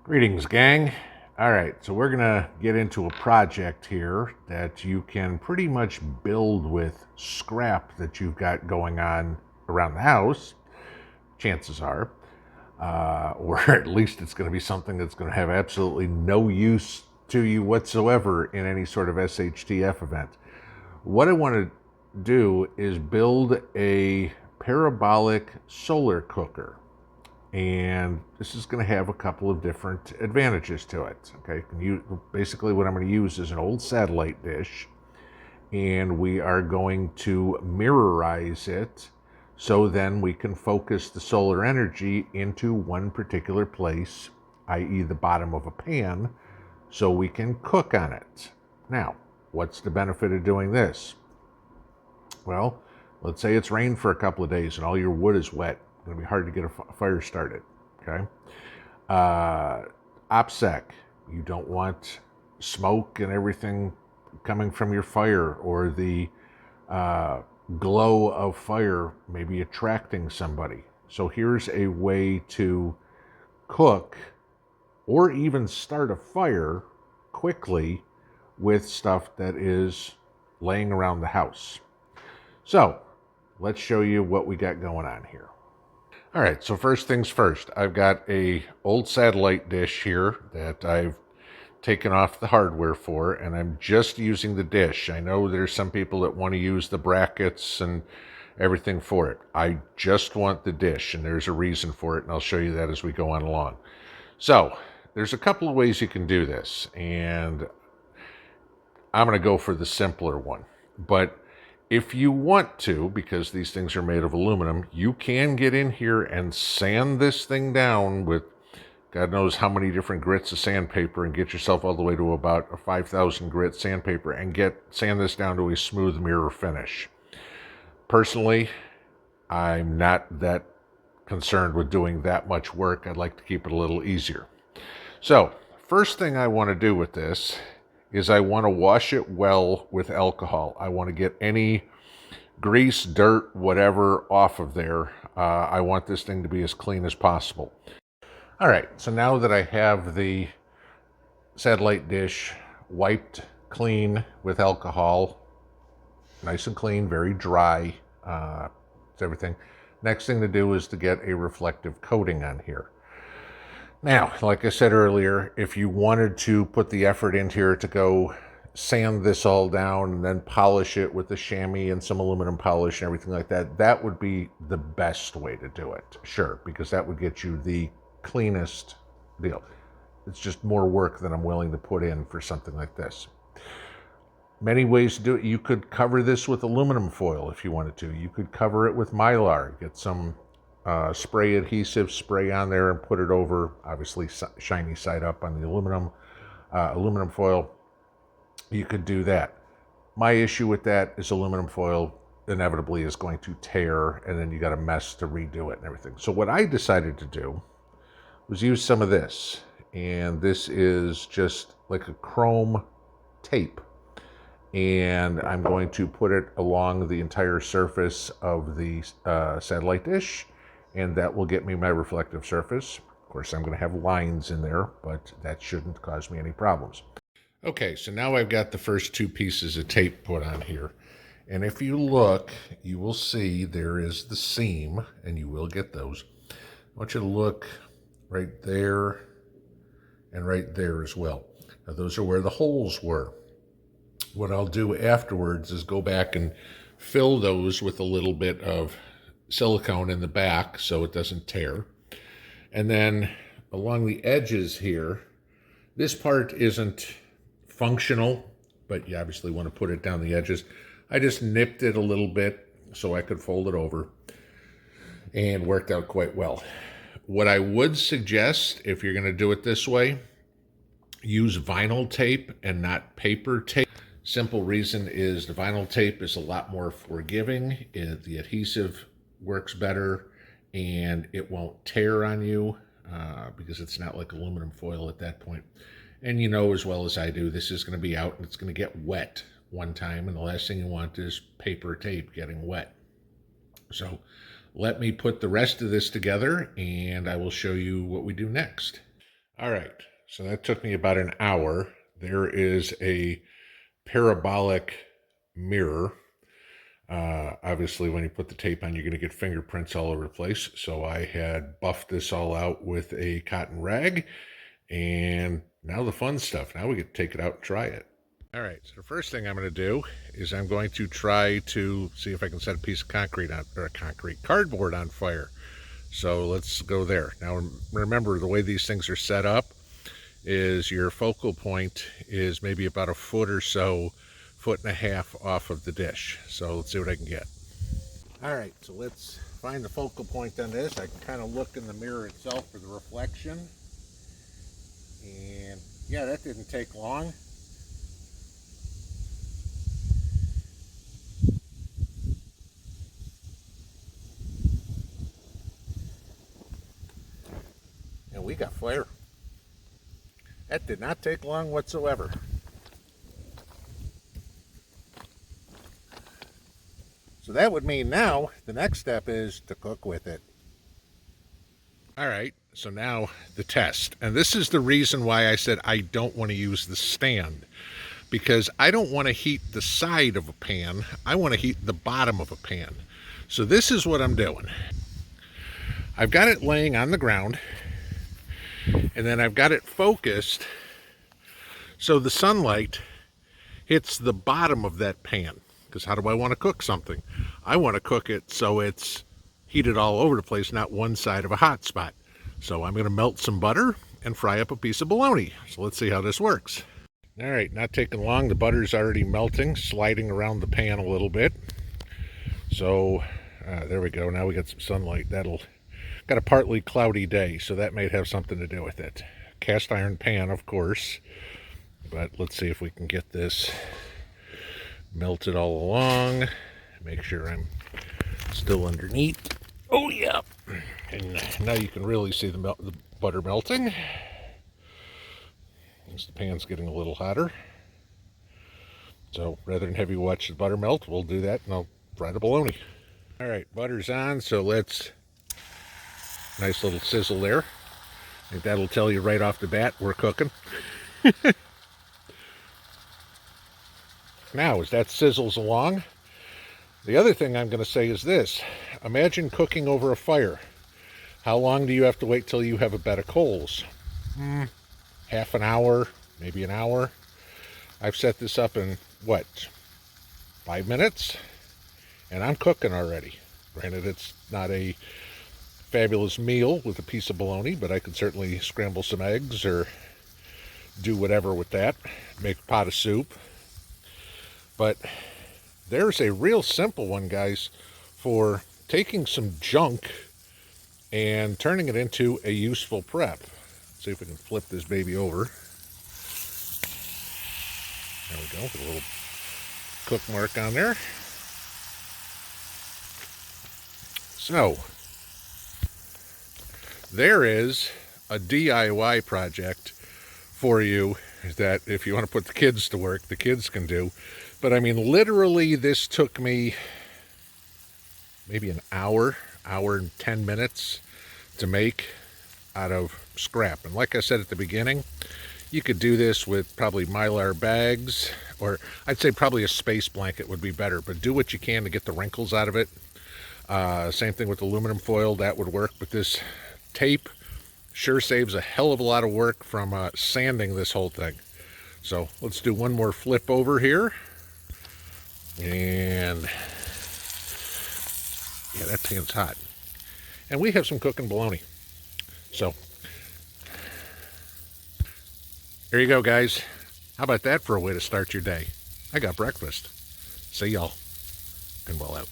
Greetings, gang. All right, so we're going to get into a project here that you can pretty much build with scrap that you've got going on around the house, chances are, or at least it's going to be something that's going to have absolutely no use to you whatsoever in any sort of SHTF event. What I want to do is build a parabolic solar cooker. And this is going to have a couple of different advantages to it. Okay, basically what I'm going to use is an old satellite dish, and we are going to mirrorize it so then we can focus the solar energy into one particular place, i.e. the bottom of a pan, so we can cook on it. Now, what's the benefit of doing this? Well, let's say it's rained for a couple of days and all your wood is wet. It's going to be hard to get a fire started. Okay. OPSEC, you don't want smoke and everything coming from your fire, or the glow of fire maybe attracting somebody. So here's a way to cook or even start a fire quickly with stuff that is laying around the house. So let's show you what we got going on here. All right, so first things first, I've got a old satellite dish here that I've taken off the hardware for, and I'm just using the dish. I know there's some people that want to use the brackets and everything for it. I just want the dish, and there's a reason for it, and I'll show you that as we go on along. So there's a couple of ways you can do this, and I'm going to go for the simpler one. But if you want to, because these things are made of aluminum, you can get in here and sand this thing down with God knows how many different grits of sandpaper and get yourself all the way to about a 5,000 grit sandpaper and sand this down to a smooth mirror finish. Personally, I'm not that concerned with doing that much work. I'd like to keep it a little easier. So, first thing I want to do with this is I want to wash it well with alcohol. I want to get any grease, dirt, whatever off of there. I want this thing to be as clean as possible. All right, so now that I have the satellite dish wiped clean with alcohol, nice and clean, very dry, it's everything. Next thing to do is to get a reflective coating on here. Now, like I said earlier, if you wanted to put the effort into here to go sand this all down and then polish it with the chamois and some aluminum polish and everything like that, that would be the best way to do it. Sure, because that would get you the cleanest deal. It's just more work than I'm willing to put in for something like this. Many ways to do it. You could cover this with aluminum foil if you wanted to. You could cover it with Mylar. Get some spray adhesive, spray on there and put it over, obviously shiny side up on the aluminum foil. You could do that. My issue with that is aluminum foil inevitably is going to tear, and then you got a mess to redo it and everything. So what I decided to do was use some of this, and this is just like a chrome tape, and I'm going to put it along the entire surface of the satellite dish, and that will get me my reflective surface. Of course, I'm going to have lines in there, but that shouldn't cause me any problems. Okay, so now I've got the first two pieces of tape put on here, and if you look, you will see there is the seam, and you will get those. I want you to look right there and right there as well. Now, those are where the holes were. What I'll do afterwards is go back and fill those with a little bit of silicone in the back so it doesn't tear. And then along the edges here, this part isn't functional, but you obviously want to put it down the edges. I just nipped it a little bit so I could fold it over, and worked out quite well. What I would suggest, if you're going to do it this way, use vinyl tape and not paper tape. Simple reason is the vinyl tape is a lot more forgiving. The adhesive works better, and it won't tear on you because it's not like aluminum foil at that point. And you know as well as I do, this is going to be out and it's going to get wet one time, and the last thing you want is paper tape getting wet. So let me put the rest of this together, and I will show you what we do next. All right, so that took me about an hour. There is a parabolic mirror. Obviously, when you put the tape on, you're going to get fingerprints all over the place. So I had buffed this all out with a cotton rag. And now the fun stuff. Now we get to take it out and try it. All right, so the first thing I'm going to do is I'm going to try to see if I can set a piece of concrete on, or cardboard on fire. So let's go there. Now remember, the way these things are set up is your focal point is maybe about a foot or so, foot and a half off of the dish. So let's see what I can get. All right, so let's find the focal point on this. I can kind of look in the mirror itself for the reflection. And yeah, that didn't take long. And we got flare. That did not take long whatsoever. So that would mean now the next step is to cook with it. All right, so now the test. And this is the reason why I said I don't want to use the stand, because I don't want to heat the side of a pan. I want to heat the bottom of a pan. So this is what I'm doing. I've got it laying on the ground, and then I've got it focused so the sunlight hits the bottom of that pan. Because how do I want to cook something? I want to cook it so it's heated all over the place, not one side of a hot spot. So I'm going to melt some butter and fry up a piece of bologna. So let's see how this works. All right, not taking long. The butter's already melting, sliding around the pan a little bit. So there we go. Now we got some sunlight. Got a partly cloudy day, so that may have something to do with it. Cast iron pan, of course. But let's see if we can get this melted all along. Make sure I'm still underneath. Oh yeah, and now you can really see the butter melting. As the pan's getting a little hotter. So rather than have you watch the butter melt, we'll do that and I'll fry the bologna. All right, butter's on, so let's, nice little sizzle there. I think that'll tell you right off the bat we're cooking. Now, as that sizzles along, the other thing I'm going to say is this. Imagine cooking over a fire. How long do you have to wait till you have a bed of coals? Half an hour, maybe an hour. I've set this up in, 5 minutes? And I'm cooking already. Granted, it's not a fabulous meal with a piece of bologna, but I could certainly scramble some eggs or do whatever with that. Make a pot of soup. But there's a real simple one, guys, for taking some junk and turning it into a useful prep. Let's see if we can flip this baby over. There we go, put a little cook mark on there. So, there is a DIY project for you that if you want to put the kids to work, the kids can do. But I mean, literally, this took me maybe an hour and 10 minutes to make out of scrap. And like I said at the beginning, you could do this with probably Mylar bags, or I'd say probably a space blanket would be better, but do what you can to get the wrinkles out of it. Same thing with aluminum foil, that would work, but this tape sure saves a hell of a lot of work from sanding this whole thing. So let's do one more flip over here. And yeah, that pan's hot. And we have some cooking bologna. So there you go, guys. How about that for a way to start your day? I got breakfast. See y'all. Pinball out.